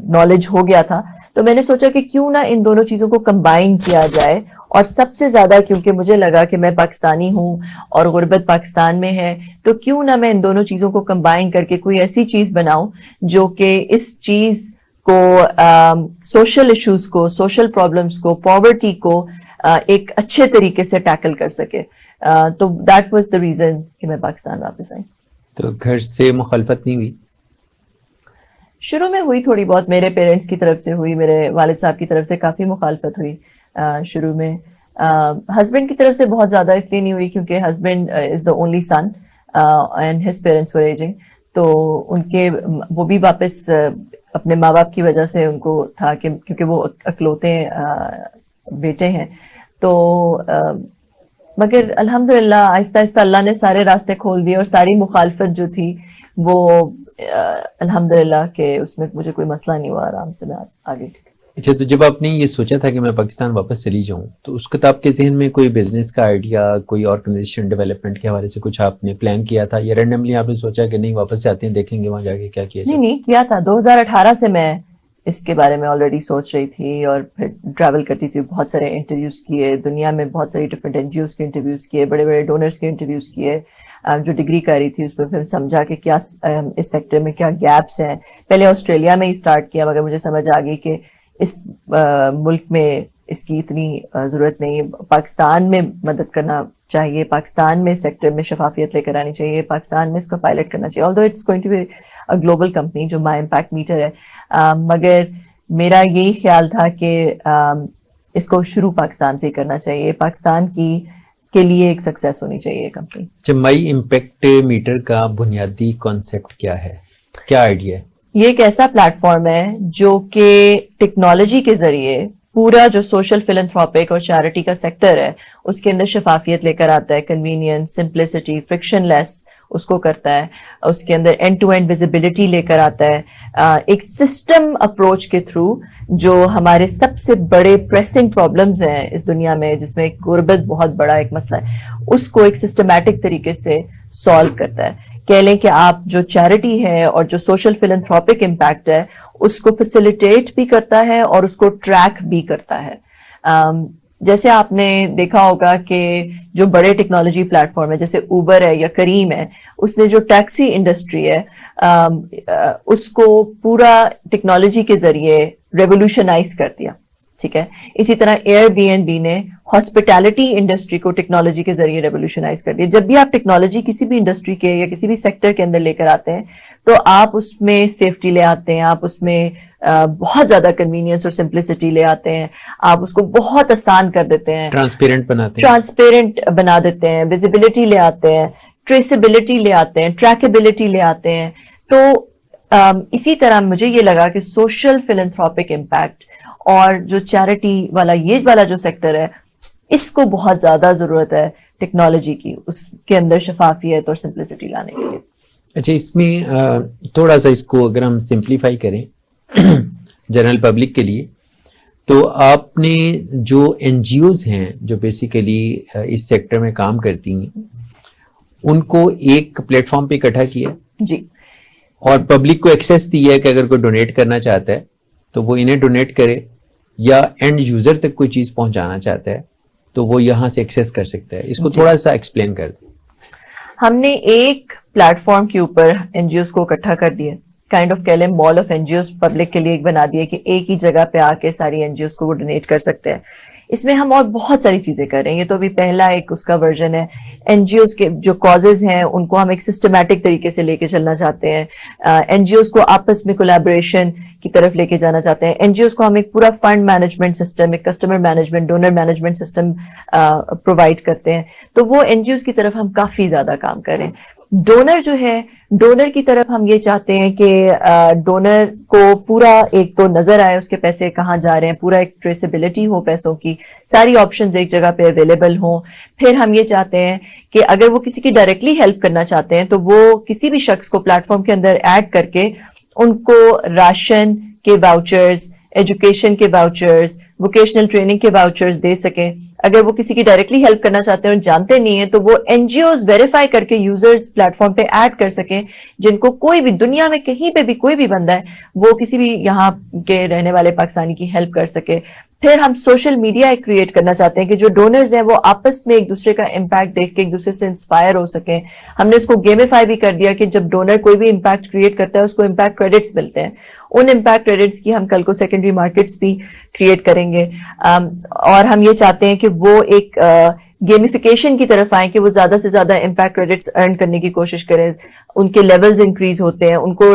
نالج ہو گیا تھا, تو میں نے سوچا کہ کیوں نہ ان دونوں چیزوں کو کمبائن کیا جائے. اور سب سے زیادہ کیونکہ مجھے لگا کہ میں پاکستانی ہوں اور غربت پاکستان میں ہے, تو کیوں نہ میں ان دونوں چیزوں کو کمبائن کر کے کوئی ایسی چیز بناؤں جو کہ اس چیز کو, سوشل ایشوز کو, سوشل پرابلمس کو, پاورٹی کو ایک اچھے طریقے سے ٹیکل کر سکے. تو دیٹ واز دا ریزن کہ میں پاکستان واپس آئی. تو گھر سے مخالفت نہیں ہوئی؟ شروع میں ہوئی تھوڑی بہت, میرے پیرنٹس کی طرف سے ہوئی, میرے والد صاحب کی طرف سے کافی مخالفت ہوئی شروع میں. ہسبینڈ کی طرف سے بہت زیادہ اس لیے نہیں ہوئی کیونکہ husband is the only son and his parents were ageing, تو ان کے وہ بھی واپس اپنے ماں باپ کی وجہ سے ان کو تھا کہ کیونکہ وہ اکلوتے بیٹے ہیں. تو مگر الحمدللہ آہستہ آہستہ اللہ نے سارے راستے کھول دیے اور ساری مخالفت جو تھی وہ الحمدللہ کہ اس میں مجھے کوئی مسئلہ نہیں ہوا, آرام سے میں آگے. اچھا, تو جب آپ نے یہ سوچا تھا کہ میں پاکستان واپس چلی جاؤں تو اس وقت آپ کے ذہن میں کوئی بزنس کا آئیڈیا, کوئی آرگنائزیشن ڈیولپمنٹ کے حوالے سے کچھ آپ نے پلان کیا تھا, یا رینڈملی آپ نے سوچا کہ نہیں واپس جاتے ہیں دیکھیں گے وہاں جا کے کیا کیا جائے؟ نہیں کیا تھا. 2018 سے میں اس کے بارے میں آلریڈی سوچ رہی تھی اور پھر ٹریول کرتی تھی, بہت سارے انٹرویوز کیے, دنیا میں بہت ساری ڈفرینٹ NGOs کے انٹرویوز کیے, بڑے بڑے ڈونرز کے انٹرویوز کیے. جو ڈگری کر رہی تھی اس پہ پھر سمجھا کہ کیا اس سیکٹر میں کیا گیپس ہیں. پہلے آسٹریلیا میں ہی اسٹارٹ کیا مگر مجھے سمجھ آ گئی کہ اس ملک میں اس کی اتنی ضرورت نہیں. پاکستان میں مدد کرنا چاہیے, پاکستان میں سیکٹر میں شفافیت لے کر آنی چاہیے, پاکستان میں اس کو پائلٹ کرنا چاہیے. although it's going to be a global company جو مائی امپیکٹ میٹر ہے, مگر میرا یہی خیال تھا کہ اس کو شروع پاکستان سے ہی کرنا چاہیے, پاکستان کے لیے ایک سکسیس ہونی چاہیے کمپنی. مائی امپیکٹ میٹر کا بنیادی کانسیپٹ کیا ہے, کیا آئیڈیا ہے؟ یہ ایک ایسا پلیٹ فارم ہے جو کہ ٹیکنالوجی کے ذریعے پورا جو سوشل فلنتھروپک اور چیریٹی کا سیکٹر ہے اس کے اندر شفافیت لے کر آتا ہے, کنوینئنس, سمپلسٹی, فرکشن لیس اس کو کرتا ہے, اس کے اندر اینڈ ٹو اینڈ ویزیبلٹی لے کر آتا ہے, ایک سسٹم اپروچ کے تھرو جو ہمارے سب سے بڑے پریسنگ پرابلمز ہیں اس دنیا میں جس میں غربت بہت بڑا ایک مسئلہ ہے, اس کو ایک سسٹمیٹک طریقے سے سالو کرتا ہے. کہہ لیں کہ آپ جو چیریٹی ہے اور جو سوشل فلنتھروپک امپیکٹ ہے اس کو فیسیلیٹیٹ بھی کرتا ہے اور اس کو ٹریک بھی کرتا ہے. جیسے آپ نے دیکھا ہوگا کہ جو بڑے ٹیکنالوجی پلیٹ فارم ہے جیسے اوبر ہے یا کریم ہے, اس نے جو ٹیکسی انڈسٹری ہے اس کو پورا ٹیکنالوجی کے ذریعے ریولیوشنائز کر دیا. ٹھیک ہے, اسی طرح ایئر بی این بی نے ہاسپٹیلٹی انڈسٹری کو ٹیکنالوجی کے ذریعے ریولیوشنائز کر دیا. جب بھی آپ ٹیکنالوجی کسی بھی انڈسٹری کے یا کسی بھی سیکٹر کے اندر لے کر آتے ہیں تو آپ اس میں سیفٹی لے آتے ہیں, آپ اس میں بہت زیادہ کنوینئنس اور سمپلسٹی لے آتے ہیں, آپ اس کو بہت آسان کر دیتے ہیں, ٹرانسپیرنٹ بنا دیتے ہیں, ویزیبلٹی لے آتے ہیں, ٹریسیبلٹی لے آتے ہیں, ٹریکیبلٹی لے آتے ہیں. تو اسی طرح مجھے یہ لگا کہ سوشل فلنتھروپک امپیکٹ اور جو چیریٹی والا یہ والا جو سیکٹر ہے اس کو بہت زیادہ ضرورت ہے ٹیکنالوجی کی, اس کے اندر شفافیت اور سمپلسٹی لانے کے لیے. اچھا, اس میں تھوڑا سا اس کو اگر ہم سمپلیفائی کریں جنرل پبلک کے لیے, تو آپ نے جو NGOs ہیں جو بیسیکلی اس سیکٹر میں کام کرتی ہیں ان کو ایک پلیٹ فارم پہ اکٹھا کیا جی, اور پبلک کو ایکسیس دیا ہے کہ اگر کوئی ڈونیٹ کرنا چاہتا ہے تو وہ انہیں ڈونیٹ کرے, یا اینڈ یوزر تک کوئی چیز پہنچانا چاہتا ہے تو وہ یہاں سے ایکسیس کر سکتا ہے. اس کو تھوڑا سا ایکسپلین کر دیں. ہم نے ایک پلیٹ فارم کے اوپر NGOs کو اکٹھا کر دیا, کائنڈ آف کہہ لیں مال آف NGOs پبلک کے لیے ایک بنا دیا کہ ایک ہی جگہ پہ آ کے ساری NGOs کو وہ ڈونیٹ کر سکتے ہیں. اس میں ہم اور بہت ساری چیزیں کر رہے ہیں, یہ تو ابھی پہلا ایک اس کا ورژن ہے. NGOs کے جو کازز ہیں ان کو ہم ایک سسٹمیٹک طریقے سے لے کے چلنا چاہتے ہیں, NGOs کو آپس میں کولیبریشن کی طرف لے کے جانا چاہتے ہیں, NGOs کو ہم ایک پورا فنڈ مینجمنٹ سسٹم, ایک customer management, donor management system provide کرتے ہیں. تو وہ NGOs کی طرف ہم کافی زیادہ کام کر رہے ہیں. ڈونر جو ہے ڈونر کی طرف ہم یہ چاہتے ہیں کہ ڈونر کو پورا ایک تو نظر آئے اس کے پیسے کہاں جا رہے ہیں, پورا ایک ٹریسیبلٹی ہو پیسوں کی, ساری آپشنز ایک جگہ پہ اویلیبل ہوں. پھر ہم یہ چاہتے ہیں کہ اگر وہ کسی کی ڈائریکٹلی ہیلپ کرنا چاہتے ہیں تو وہ کسی بھی شخص کو پلیٹ فارم کے اندر ایڈ کر کے ان کو راشن کے واؤچرز, ایجوکیشن کے واؤچرز, ووکیشنل ٹریننگ کے واؤچرز دے سکیں. اگر وہ کسی کی ڈائریکٹلی ہیلپ کرنا چاہتے ہیں اور جانتے نہیں ہیں تو وہ این جی اوز ویریفائی کر کے یوزرز پلیٹ فارم پہ ایڈ کر سکیں, جن کو کوئی بھی دنیا میں کہیں پہ بھی کوئی بھی بندہ ہے وہ کسی بھی یہاں کے رہنے والے پاکستانی کی ہیلپ کر سکے. پھر ہم سوشل میڈیا ایک کریٹ کرنا چاہتے ہیں کہ جو ڈونرز ہیں وہ آپس میں ایک دوسرے کا امپیکٹ دیکھ کے ایک دوسرے سے انسپائر ہو سکیں. ہم نے اس کو گیمیفائی بھی کر دیا کہ جب ڈونر کوئی بھی امپیکٹ کریٹ کرتا ہے اس کو امپیکٹ کریڈٹس ملتے ہیں. ان امپیکٹ کریڈٹس کی ہم کل کو سیکنڈری مارکیٹس بھی کریٹ کریں گے. اور ہم یہ چاہتے ہیں کہ وہ ایک گیمیفیکیشن کی طرف آئیں کہ وہ زیادہ سے زیادہ امپیکٹ کریڈٹس ارن کرنے کی کوشش کریں. ان کے لیولز انکریز ہوتے ہیں, ان کو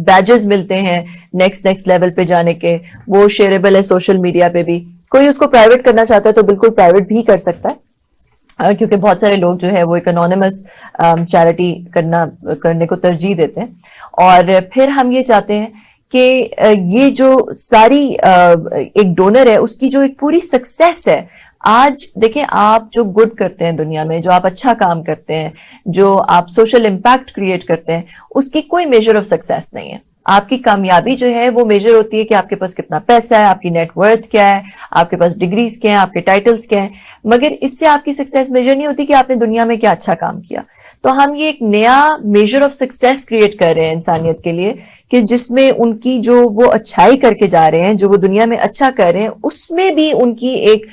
بیجز ملتے ہیں نیکسٹ لیول پہ جانے کے, وہ شیئربل ہے سوشل میڈیا پہ بھی. کوئی اس کو پرائیویٹ کرنا چاہتا ہے تو بالکل پرائیویٹ بھی کر سکتا ہے, کیونکہ بہت سارے لوگ جو ہے وہ ایک انونیمس چیریٹی کرنے کو ترجیح دیتے ہیں. اور پھر ہم یہ چاہتے ہیں کہ یہ جو ساری ایک ڈونر ہے اس کی جو ایک پوری سکسیس ہے. آج دیکھیں آپ جو گڈ کرتے ہیں دنیا میں, جو آپ اچھا کام کرتے ہیں, جو آپ سوشل امپیکٹ کریٹ کرتے ہیں, اس کی کوئی میجر آف سکسیس نہیں ہے. آپ کی کامیابی جو ہے وہ میجر ہوتی ہے کہ آپ کے پاس کتنا پیسہ ہے, آپ کی نیٹ ورتھ کیا ہے, آپ کے پاس ڈگریز کیا ہیں, آپ کے ٹائٹلز کیا ہیں, مگر اس سے آپ کی سکسیس میجر نہیں ہوتی کہ آپ نے دنیا میں کیا اچھا کام کیا. تو ہم یہ ایک نیا میجر آف سکسیس کریٹ کر رہے ہیں انسانیت کے لیے کہ جس میں ان کی جو وہ اچھائی کر کے جا رہے ہیں, جو وہ دنیا میں اچھا کر رہے ہیں, اس میں بھی ان کی ایک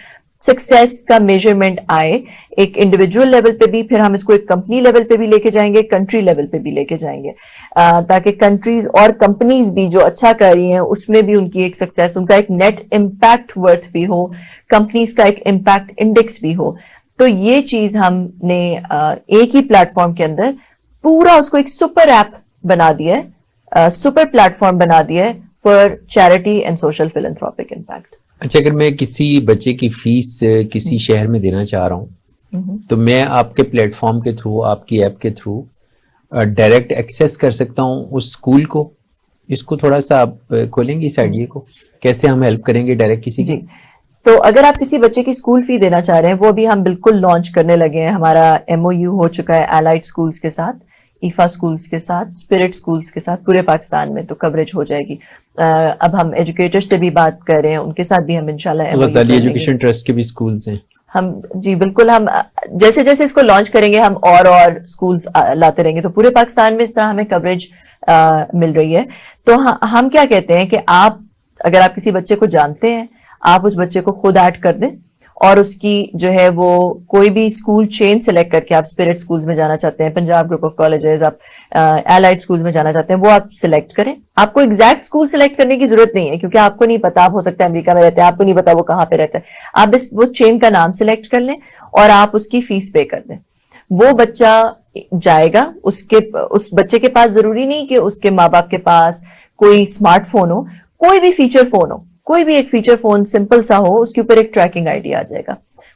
سکسیس کا میجرمنٹ آئے, ایک انڈیویجول لیول پہ بھی, پھر ہم اس کو ایک کمپنی لیول پہ بھی لے کے جائیں گے, کنٹری لیول پہ بھی لے کے جائیں گے, تاکہ کنٹریز اور کمپنیز بھی جو اچھا کر رہی ہیں اس میں بھی ان کی ایک سکسیس, ان کا ایک نیٹ امپیکٹ ورتھ بھی ہو, کمپنیز کا ایک امپیکٹ انڈیکس بھی ہو. تو یہ چیز ہم نے ایک ہی پلیٹ فارم کے اندر پورا اس کو ایک سپر ایپ بنا دیا ہے, سپر پلیٹ فارم بنا دیا ہے for charity and social philanthropic impact. اچھا, اگر میں کسی بچے کی فیس کسی شہر میں دینا چاہ رہا ہوں تو میں آپ کے پلیٹ فارم کے تھرو, آپ کی ایپ کے تھرو ڈائریکٹ ایکسیس کر سکتا ہوں اس اسکول کو. اس کو تھوڑا سا آپ کھولیں گے اس آئیڈیا کو, کیسے ہم ہیلپ کریں گے ڈائریکٹ کسی کی؟ تو اگر آپ کسی بچے کی اسکول فی دینا چاہ رہے ہیں, وہ بھی ہم بالکل لانچ کرنے لگے ہیں. ہمارا ایم او یو ہو چکا ہے الائڈ اسکولس کے ساتھ, ایفا اسکولس کے ساتھ, اسپرٹ اسکولس کے ساتھ, پورے پاکستان میں تو کوریج ہو جائے گی. اب ہم ایجوکیٹر سے بھی بات کر رہے ہیں, ان کے ساتھ بھی ہم انشاءاللہ غزالی ایجوکیشن ٹرسٹ کے بھی اسکولس ہیں. ہم جی بالکل, ہم جیسے جیسے اس کو لانچ کریں گے ہم اور اسکولس لاتے رہیں گے. تو پورے پاکستان میں اس طرح ہمیں کوریج مل رہی ہے. تو ہم کیا کہتے ہیں کہ آپ اگر آپ کسی بچے کو جانتے ہیں, آپ اس بچے کو خود ایڈ کر دیں, اور اس کی جو ہے وہ کوئی بھی اسکول چین سلیکٹ کر کے, آپ اسپرٹ اسکولس میں جانا چاہتے ہیں, پنجاب گروپ آف کالجز, آپ الائڈ اسکول میں جانا چاہتے ہیں, وہ آپ سلیکٹ کریں. آپ کو ایگزیکٹ اسکول سلیکٹ کرنے کی ضرورت نہیں ہے, کیونکہ آپ کو نہیں پتا, آپ ہو سکتا ہے امریکہ میں رہتے ہیں, آپ کو نہیں پتا وہ کہاں پہ رہتا ہے. آپ بس وہ چین کا نام سلیکٹ کر لیں اور آپ اس کی فیس پے کر دیں. وہ بچہ جائے گا, اس بچے کے پاس ضروری نہیں کہ اس کے ماں باپ کے پاس کوئی اسمارٹ فون ہو, کوئی بھی فیچر فون ہو, کوئی بھی ایک فیچر فون سمپل سا ہو, اس کے اوپر ایک ٹریکنگ آئی ڈی آ جائے گا.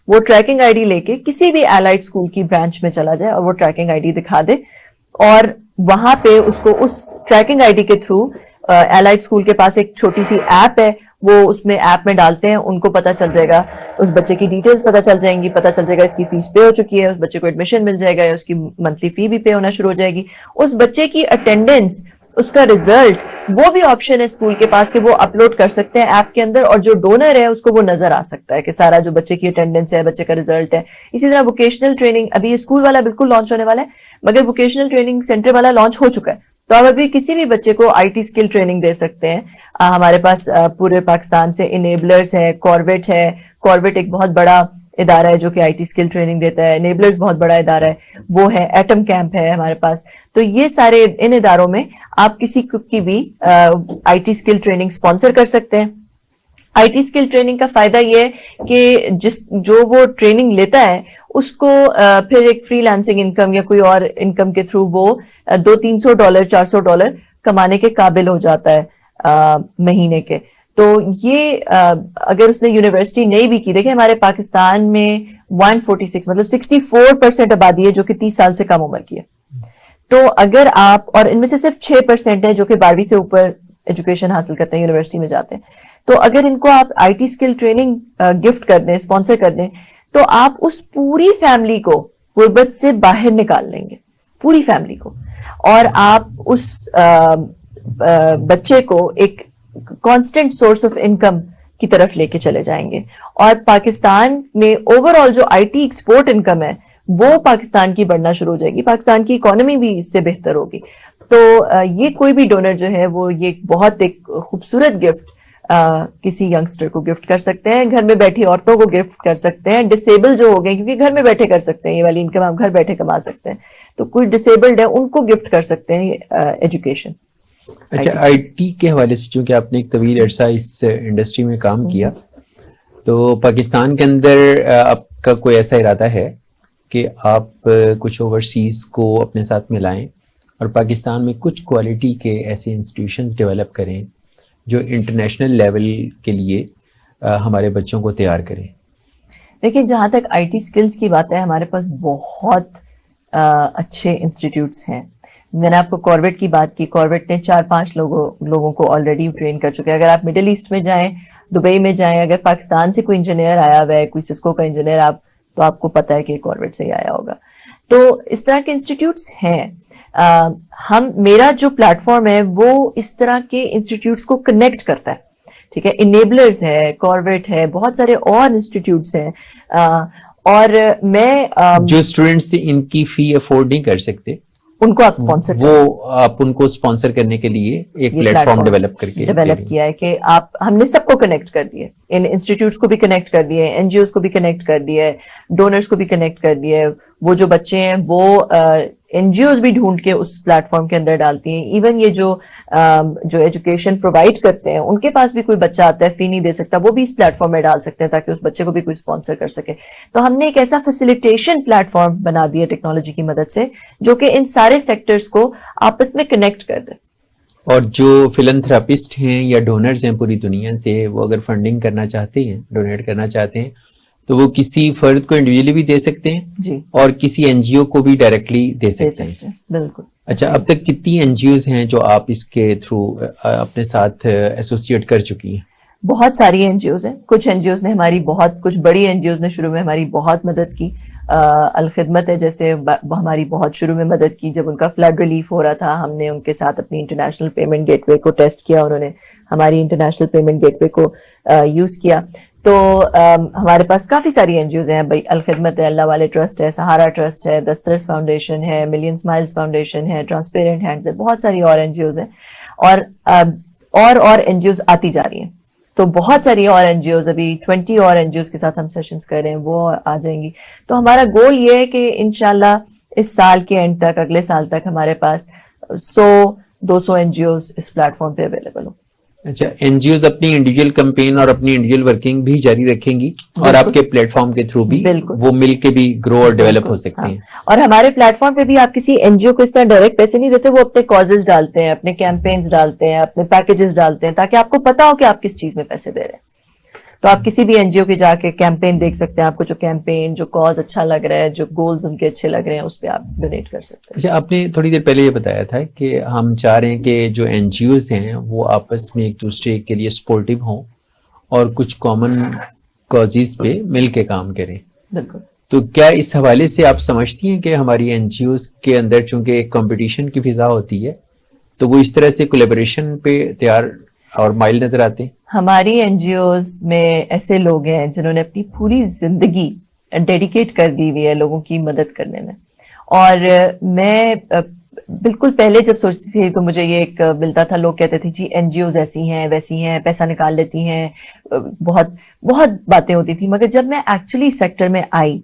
وہ ٹریکنگ آئی ڈی لے کے کسی بھی الائڈ اسکول کی برانچ میں چلا جائے اور وہ ٹریکنگ آئی ڈی دکھا دے, اور وہاں پہ اس کو اس ٹریکنگ آئی ڈی کے تھرو الائڈ اسکول کے پاس ایک چھوٹی سی ایپ ہے, وہ اس میں ایپ میں ڈالتے ہیں, ان کو پتا چل جائے گا, اس بچے کی ڈیٹیلز پتا چل جائیں گی, پتا چل جائے گا اس کی فیس پے ہو چکی ہے, اس بچے کو ایڈمیشن مل جائے گا, یا اس کی منتھلی فی بھی پے ہونا شروع ہو جائے گی. اس بچے کی اٹینڈنس, اس کا ریزلٹ, وہ بھی آپشن ہے اسکول کے پاس کہ وہ اپلوڈ کر سکتے ہیں ایپ کے اندر, اور جو ڈونر ہے اس کو وہ نظر آ سکتا ہے کہ سارا جو بچے کی اٹینڈنس ہے, بچے کا ریزلٹ ہے. اسی طرح ووکیشنل ٹریننگ, ابھی یہ اسکول والا بالکل لانچ ہونے والا ہے, مگر ووکیشنل ٹریننگ سینٹر والا لانچ ہو چکا ہے. تو آپ ابھی کسی بھی بچے کو آئی ٹی اسکل ٹریننگ دے سکتے ہیں. ہمارے پاس پورے پاکستان سے انیبلرز ہے, کارویٹ ہے, کارویٹ ایک بہت بڑا ادارہ ہے جو کہ آئی ٹی اسکل ٹریننگ دیتا ہے, انیبلرز بہت بڑا ادارہ ہے, وہ ہے, ایٹم کیمپ ہے ہمارے پاس. تو یہ سارے ان اداروں میں آپ کسی کی بھی I T skill training sponsor کر سکتے ہیں. آئی ٹی اسکل ٹریننگ کا فائدہ یہ ہے کہ جو وہ ٹریننگ لیتا ہے اس کو پھر ایک فری لانسنگ انکم یا کوئی اور انکم کے تھرو وہ $200-300 $400 کمانے کے قابل ہو جاتا ہے مہینے کے. تو یہ اگر اس نے یونیورسٹی نہیں بھی کی, دیکھیں ہمارے پاکستان میں 146 مطلب 64% آبادی ہے جو کہ 30 سال سے کم عمر کی ہے. تو اگر آپ, اور ان میں سے صرف 6% ہیں جو کہ 12ویں سے اوپر ایجوکیشن حاصل کرتے ہیں, یونیورسٹی میں جاتے ہیں, تو اگر ان کو آپ I T skill training gift کر دیں, اسپانسر کر دیں, تو آپ اس پوری فیملی کو غربت سے باہر نکال لیں گے, پوری فیملی کو, اور آپ اس بچے کو ایک کانسٹنٹ سورس آف انکم کی طرف لے کے چلے جائیں گے. اور پاکستان میں اوور آل جو آئی ٹی ایکسپورٹ انکم ہے وہ پاکستان کی بڑھنا شروع ہو جائے گی, پاکستان کی اکانومی بھی اس سے بہتر ہوگی. تو یہ کوئی بھی ڈونر جو ہے وہ یہ بہت ایک خوبصورت گفٹ کسی ینگسٹر کو گفٹ کر سکتے ہیں, گھر میں بیٹھی عورتوں کو گفٹ کر سکتے ہیں, ڈسیبل جو ہو گئے کیونکہ گھر میں بیٹھے کر سکتے ہیں, یہ والی انکم آپ گھر بیٹھے کما سکتے ہیں, تو کوئی ڈسیبلڈ ہے ان کو گفٹ کر سکتے ہیں ایجوکیشن. اچھا, آئی ٹی کے حوالے سے چونکہ آپ نے ایک طویل عرصہ اس انڈسٹری میں کام کیا, تو پاکستان کے اندر آپ کا کوئی ایسا ارادہ ہے کہ آپ کچھ اوورسیز کو اپنے ساتھ ملائیں اور پاکستان میں کچھ کوالٹی کے ایسے انسٹیٹیوشنز ڈیولپ کریں جو انٹرنیشنل لیول کے لیے ہمارے بچوں کو تیار کریں؟ دیکھیں, جہاں تک آئی ٹی اسکلز کی بات ہے, ہمارے پاس بہت اچھے انسٹیٹیوٹس ہیں. میں نے آپ کو کاربٹ کی بات کی, کاربٹ نے 4-5 لوگوں کو آلریڈی ٹرین کر چکے ہیں. اگر آپ مڈل ایسٹ میں جائیں, دبئی میں جائیں, اگر پاکستان سے کوئی انجینئر آیا ہوا ہے, کوئی سسکو کا انجینئر, تو آپ کو پتا ہے کہ کاربٹ سے ہی آیا ہوگا. تو اس طرح کے انسٹیٹیوٹس ہیں. میرا جو پلیٹ فارم ہے وہ اس طرح کے انسٹیٹیوٹس کو کنیکٹ کرتا ہے, ٹھیک ہے. انیبلرز ہے, کاربٹ ہے, بہت سارے اور انسٹیٹیوٹس ہیں, اور میں جو اسٹوڈینٹس ان کی فی افورڈ نہیں کر سکتے ان کو آپ اسپانسر, وہ آپ ان کو اسپانسر کرنے کے لیے ایک پلیٹ فارم ڈیولپ کیا ہے کہ ہم نے سب کو کنیکٹ کر دیے, ان انسٹیٹیوٹس کو بھی کنیکٹ کر دیے, این جی اوز کو بھی کنیکٹ کر دیے, ڈونرز کو بھی کنیکٹ کر دیے. وہ جو بچے ہیں وہ این جی اوز بھی ڈھونڈ کے اس پلیٹ فارم کے اندر ڈالتی ہیں. ایون یہ جو ایجوکیشن پرووائڈ کرتے ہیں ان کے پاس بھی کوئی بچہ آتا ہے, فی نہیں دے سکتا, وہ بھی اس پلیٹ فارم میں ڈال سکتے ہیں تاکہ اس بچے کو بھی کوئی اسپانسر کر سکے. تو ہم نے ایک ایسا فیسیلیٹیشن پلیٹ فارم بنا دیا ٹیکنالوجی کی مدد سے جو کہ ان سارے سیکٹرز کو آپس میں کنیکٹ کر دے. اور جو فلنتھراپسٹ ہیں یا ڈونرز ہیں پوری دنیا سے, وہ اگر فنڈنگ کرنا چاہتے ہیں, ڈونیٹ کرنا چاہتے ہیں, تو وہ کسی فرد کو انڈیویجلی بھی دے سکتے ہیں جی, اور کسی این جی او کو بھی ڈائریکٹلی دے سکتے ہیں. بالکل. اچھا, اب تک کتنی این جی اوز ہیں جو آپ اس کے تھرو اپنے ساتھ ایسوسیٹ کر چکی ہیں؟ بہت ساری این جی اوز ہیں. کچھ این جی اوز نے ہماری کچھ بڑی این جی اوز نے شروع میں ہماری بہت مدد کی. الخدمت ہے جیسے ہماری بہت شروع میں مدد کی, جب ان کا فلڈ ریلیف ہو رہا تھا ہم نے ان کے ساتھ اپنی انٹرنیشنل پیمنٹ گیٹ وے کو ٹیسٹ کیا, انہوں نے ہماری انٹرنیشنل پیمنٹ گیٹ وے کو یوز کیا. تو ہمارے پاس کافی ساری این جی اوز ہیں بھائی, الخدمت ہے, اللہ والے ٹرسٹ ہے, سہارا ٹرسٹ ہے, دسترس فاؤنڈیشن ہے, ملین اسمائلز فاؤنڈیشن ہے, ٹرانسپیرنٹ ہینڈز ہے, بہت ساری اور این جی اوز ہیں, اور این جی اوز آتی جا رہی ہیں. تو بہت ساری اور این جی اوز, ابھی 20 اور این جی اوز کے ساتھ ہم سیشنز کر رہے ہیں, وہ آ جائیں گی. تو ہمارا گول یہ ہے کہ انشاءاللہ اس سال کے اینڈ تک, اگلے سال تک ہمارے پاس 100-200 این جی اوز اس پلیٹ فارم پہ اویلیبل ہوں. اچھا, این جی اوز اپنی انڈیویجول کمپین اور اپنی انڈیویجول ورکنگ بھی جاری رکھیں گی اور آپ کے پلیٹ فارم کے تھرو بھی وہ مل کے بھی گرو اور ڈیولپ ہو سکتے ہیں. اور ہمارے پلیٹ فارم پہ بھی آپ کسی این جی او کو اس طرح ڈائریکٹ پیسے نہیں دیتے, وہ اپنے کازز ڈالتے ہیں, اپنے کیمپینز ڈالتے ہیں, اپنے پیکیجز ڈالتے ہیں, تاکہ آپ کو پتا ہو کہ آپ کس چیز میں پیسے دے رہے ہیں. تو آپ کسی بھی این جی او کے جا کے کیمپین دیکھ سکتے ہیں, آپ کو جو کیمپین, جو کاز اچھا لگ رہا ہے, جو گولز ان کے اچھے لگ رہے ہیں, اس پہ آپ ڈونیٹ کر سکتے ہیں. اچھا, آپ نے تھوڑی دیر پہلے یہ بتایا تھا کہ ہم چاہ رہے ہیں کہ جو این جی اوز ہیں وہ آپس میں ایک دوسرے کے لیے سپورٹیو ہوں اور کچھ کامن کازز پہ مل کے کام کریں. بالکل. تو کیا اس حوالے سے آپ سمجھتی ہیں کہ ہماری این جی اوز کے اندر چونکہ ایک کمپٹیشن کی فضا ہوتی ہے تو وہ اس طرح سے کولیبریشن پہ تیار اور مائل نظر آتے ہیں؟ ہماری این جی اوز میں ایسے لوگ ہیں جنہوں نے اپنی پوری زندگی ڈیڈیکیٹ کر دی ہوئی ہے لوگوں کی مدد کرنے میں. اور میں بالکل پہلے جب سوچتی تھی تو مجھے یہ ایک ملتا تھا, لوگ کہتے تھے جی این جی اوز ایسی ہیں ویسی ہیں, پیسہ نکال لیتی ہیں, بہت باتیں ہوتی تھی. مگر جب میں ایکچولی سیکٹر میں آئی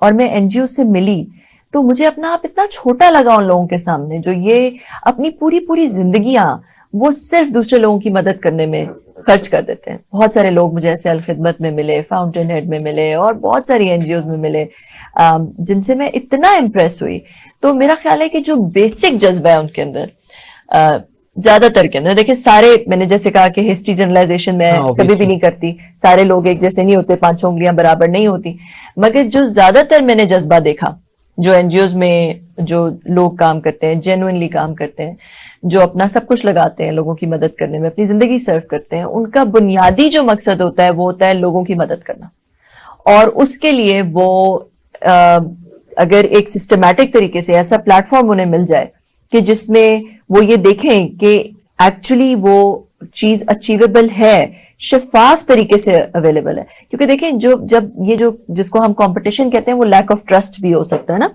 اور میں این جی او سے ملی تو مجھے اپنا آپ اتنا چھوٹا لگا ان لوگوں کے سامنے جو یہ اپنی پوری زندگیاں وہ صرف دوسرے لوگوں کی مدد کرنے میں خرچ کر دیتے ہیں. بہت سارے لوگ مجھے ایسے الخدمت میں ملے, فاؤنٹین ہیڈ میں ملے, اور بہت ساری این جی اوز میں ملے جن سے میں اتنا امپریس ہوئی. تو میرا خیال ہے کہ جو بیسک جذبہ ہے ان کے اندر, زیادہ تر کے اندر, دیکھیں سارے, میں نے جیسے کہا کہ ہسٹری جنرلائزیشن میں کبھی بھی نہیں کرتی, سارے لوگ ایک جیسے نہیں ہوتے, 5 انگلیاں برابر نہیں ہوتی, مگر جو زیادہ تر میں نے جذبہ دیکھا جو این جی اوز میں جو لوگ کام کرتے ہیں, جینوئنلی کام کرتے ہیں, جو اپنا سب کچھ لگاتے ہیں لوگوں کی مدد کرنے میں, اپنی زندگی سرو کرتے ہیں, ان کا بنیادی جو مقصد ہوتا ہے وہ ہوتا ہے لوگوں کی مدد کرنا. اور اس کے لیے وہ اگر ایک سسٹمیٹک طریقے سے ایسا پلیٹ فارم انہیں مل جائے کہ جس میں وہ یہ دیکھیں کہ ایکچولی وہ چیز اچیویبل ہے, شفاف طریقے سے اویلیبل ہے. کیونکہ دیکھیں جب یہ جو جس کو ہم کمپٹیشن کہتے ہیں وہ لیک آف ٹرسٹ بھی ہو سکتا ہے نا,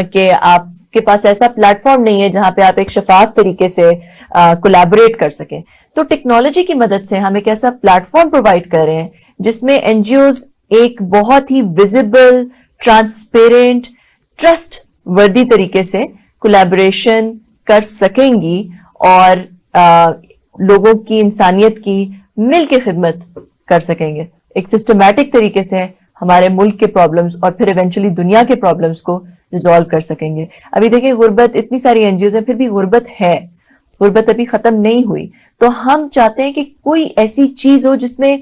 کہ آپ کے پاس ایسا پلیٹ فارم نہیں ہے جہاں پہ آپ ایک شفاف طریقے سے کولیبوریٹ کر سکیں. تو ٹیکنالوجی کی مدد سے ہم ایک ایسا پلیٹ فارم پرووائڈ کر رہے ہیں جس میں این جی اوز ایک بہت ہی ویزیبل, ٹرانسپیرنٹ, ٹرسٹ وردی طریقے سے کولیبوریشن کر سکیں گی اور لوگوں کی, انسانیت کی مل کے خدمت کر سکیں گے. ایک سسٹمیٹک طریقے سے ہمارے ملک کے پرابلمز اور پھر ایونچولی دنیا کے پرابلمز کو ریزالو کر سکیں گے. ابھی دیکھیں غربت, اتنی ساری این جی اوز ہیں پھر بھی غربت ہے, غربت ابھی ختم نہیں ہوئی. تو ہم چاہتے ہیں کہ کوئی ایسی چیز ہو جس میں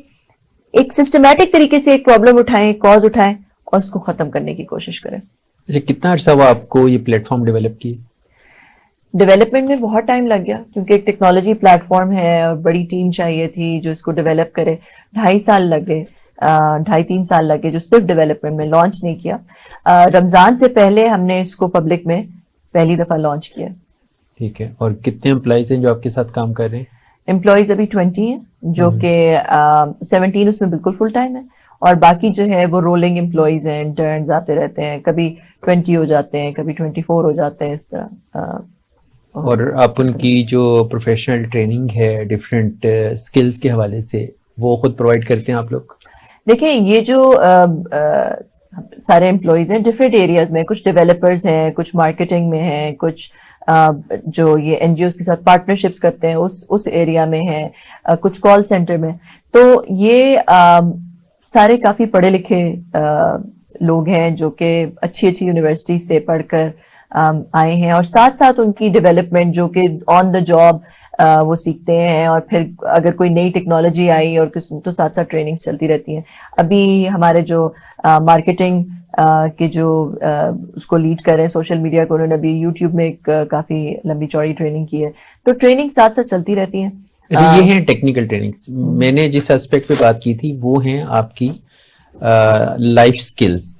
ایک سسٹمیٹک طریقے سے ایک پرابلم اٹھائیں, ایک کاز اٹھائیں اور اس کو ختم کرنے کی کوشش کریں. اچھا, کتنا عرصہ ہوا آپ کو یہ پلیٹ فارم ڈیولپ کی؟ ڈیولپمنٹ میں بہت ٹائم لگ گیا کیونکہ ایک ٹیکنالوجی پلیٹ فارم ہے اور بڑی ٹیم چاہیے تھی جو اس کو ڈیولپ کرے. 2.5 سال لگ گئے, 2.5-3 سال لگے جو صرف ڈیولپمنٹ میں. لانچ نہیں کیا, رمضان سے پہلے ہم نے اس کو پبلک میں پہلی دفعہ لانچ کیا. ٹھیک ہے. اور کتنے امپلائیز ہیں جو آپ کے ساتھ کام کر رہے ہیں؟ امپلائیز ابھی 20 ہیں, جو کہ 17 اس میں بالکل فل ٹائم ہے اور باقی جو ہے وہ رولنگ امپلائیز ہیں, انٹرنز آتے رہتے ہیں, کبھی 20 ہو جاتے ہیں, کبھی 24 ہو جاتے ہیں, اس طرح. اور آپ ان کی جو پروفیشنل ٹریننگ ہے ڈفرینٹ اسکلز کے حوالے سے وہ خود پرووائڈ کرتے ہیں آپ لوگ؟ دیکھیں یہ جو سارے امپلائیز ہیں ڈفرینٹ ایریاز میں, کچھ ڈیولپرز ہیں, کچھ مارکیٹنگ میں ہیں, کچھ جو یہ این جی اوز کے ساتھ پارٹنرشپس کرتے ہیں اس ایریا میں ہیں, کچھ کال سینٹر میں. تو یہ سارے کافی پڑھے لکھے لوگ ہیں جو کہ اچھی اچھی یونیورسٹیز سے پڑھ کر آئے ہیں, اور ساتھ ساتھ ان کی ڈیولپمنٹ جو کہ آن دا جاب وہ سیکھتے ہیں, اور پھر اگر کوئی نئی ٹیکنالوجی آئی اور تو ساتھ ساتھ ٹریننگز چلتی رہتی ہیں. ابھی ہمارے جو مارکیٹنگ کے جو اس کو لیڈ کر رہے ہیں سوشل میڈیا کو, انہوں نے ابھی یوٹیوب میں ایک کافی لمبی چوڑی ٹریننگ کی ہے. تو ٹریننگ ساتھ ساتھ چلتی رہتی ہیں. اچھا, یہ ہیں ٹیکنیکل ٹریننگز. میں نے جس اسپیکٹ پہ بات کی تھی وہ ہیں آپ کی لائف سکلز,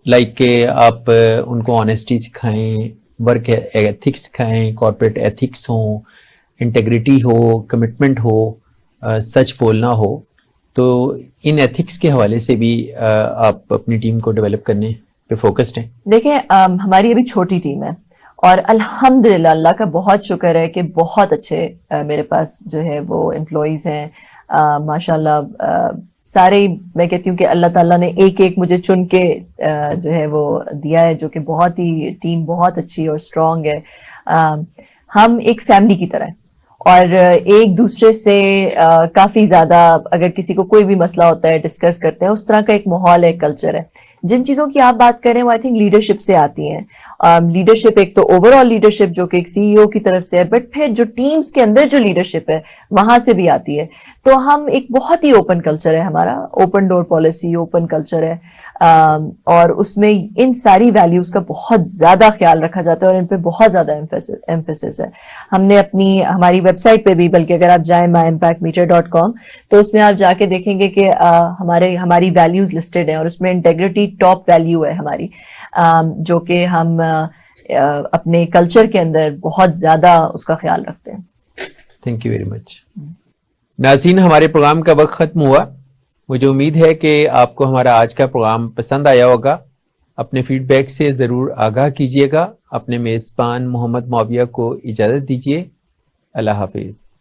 لائک کہ آپ ان کو آنیسٹی سکھائیں, ورک ایتھکس سکھائیں, کارپوریٹ ایتھکس ہوں, انٹیگریٹی ہو, کمٹمنٹ ہو, سچ بولنا ہو. تو ان ایتھکس کے حوالے سے بھی آپ اپنی ٹیم کو ڈیولپ کرنے پہ فوکسڈ ہیں؟ دیکھیں ہماری ابھی چھوٹی ٹیم ہے اور الحمدللہ اللہ کا بہت شکر ہے کہ بہت اچھے میرے پاس جو ہے وہ امپلائیز ہیں ماشاءاللہ. سارے میں کہتی ہوں کہ اللہ تعالیٰ نے ایک ایک مجھے چن کے جو ہے وہ دیا ہے, جو کہ بہت ہی ٹیم بہت اچھی اور اسٹرانگ ہے. ہم ایک فیملی کی طرح ہیں اور ایک دوسرے سے کافی زیادہ اگر کسی کو کوئی بھی مسئلہ ہوتا ہے ڈسکس کرتے ہیں, اس طرح کا ایک ماحول ہے, کلچر ہے. جن چیزوں کی آپ بات کریں وہ آئی تھنک لیڈرشپ سے آتی ہیں. لیڈرشپ ایک تو اوور آل لیڈرشپ جو کہ ایک سی ای او کی طرف سے ہے, بٹ پھر جو ٹیمز کے اندر جو لیڈرشپ ہے وہاں سے بھی آتی ہے. تو ہم ایک بہت ہی اوپن کلچر ہے ہمارا, open door policy, open culture ہے, اور اس میں ان ساری ویلیوز کا بہت زیادہ خیال رکھا جاتا ہے اور ان پہ بہت زیادہ ایمفیسس ہے. ہم نے ہماری ویب سائٹ پہ بھی, بلکہ اگر آپ جائیں myimpactmeter.com تو اس میں آپ جا کے دیکھیں گے کہ ہماری ویلیوز لسٹڈ ہیں, اور اس میں انٹیگریٹی ٹاپ ویلیو ہے ہماری, جو کہ ہم اپنے کلچر کے اندر بہت زیادہ اس کا خیال رکھتے ہیں. Thank you very much. ناظرین, ہمارے پروگرام کا وقت ختم ہوا. مجھے امید ہے کہ آپ کو ہمارا آج کا پروگرام پسند آیا ہوگا. اپنے فیڈ بیک سے ضرور آگاہ کیجیے گا. اپنے میزبان محمد معاویہ کو اجازت دیجیے. اللہ حافظ.